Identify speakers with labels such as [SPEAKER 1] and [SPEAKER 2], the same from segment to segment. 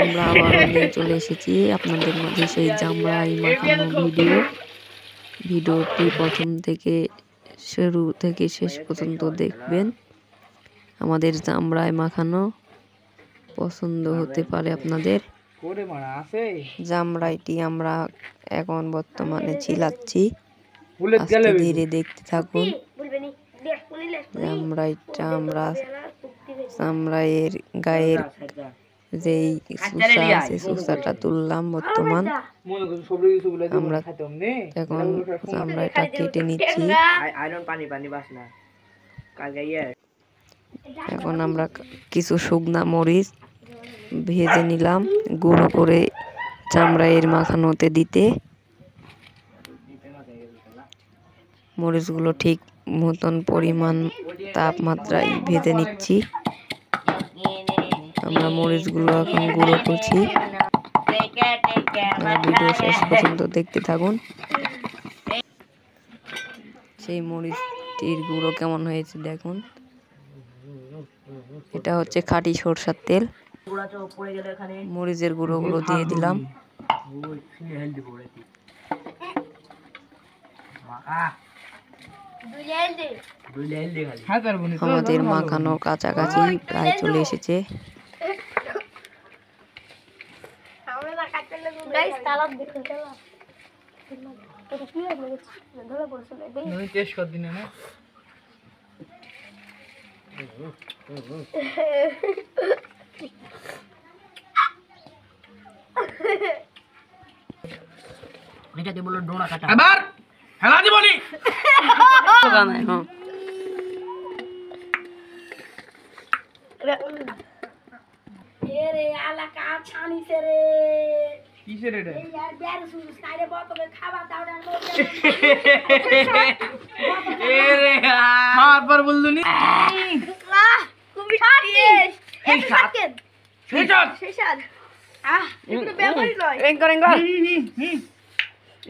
[SPEAKER 1] আমরা আবারও নিয়ে চলে এসেছি আপনাদের মাঝে সেই জামরাই মাখানো ভিডিওটি প্রথম থেকে শুরু থেকে শেষ পর্যন্ত দেখবেন। আমাদের জামরাই মাখানো পছন্দ হতে পারে আপনাদের। জামরাইটি আমরা এখন বর্তমানে চিলাচ্ছি, আস্তে ধীরে দেখতে থাকুন। জামরাইটা আমরা জামরাইয়ের গায়ের যেই সুসা আছে সুসাটা তুললাম বর্তমান। আমরা এখন জামরাইটা কেটে নিচ্ছি। এখন আমরা কিছু শুকনা মরিচ ভেজে নিলাম গুঁড়ো করে জামরাইয়ের মাখানোতে দিতে। মরিচগুলো ঠিক মতন পরিমাণ তাপমাত্রায় ভেজে নিচ্ছি। আমরা মরিচগুলো এখন গুঁড়ো করছি। ভিডিও শেষ পর্যন্ত দেখতে থাকুন। সেই মরিচটির গুঁড়ো কেমন হয়েছে দেখুন। এটা হচ্ছে খাঁটি সরষের তেল। মরিচের গুঁড়োগুলো দিয়ে দিলাম। আমাদের মাখানো কাছাকাছি প্রায় চলে এসেছে।
[SPEAKER 2] এবার হেলা দিবনি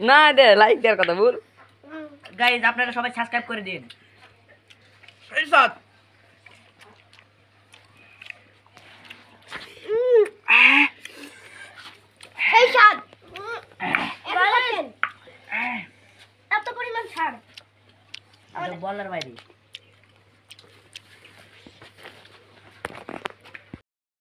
[SPEAKER 1] না দে লাইক দেওয়ার কথা বল।
[SPEAKER 3] গাইজ আপনারা সবাই সাবস্ক্রাইব করে দিন। এত পরিমাণ ছাড় বলার বাইরে।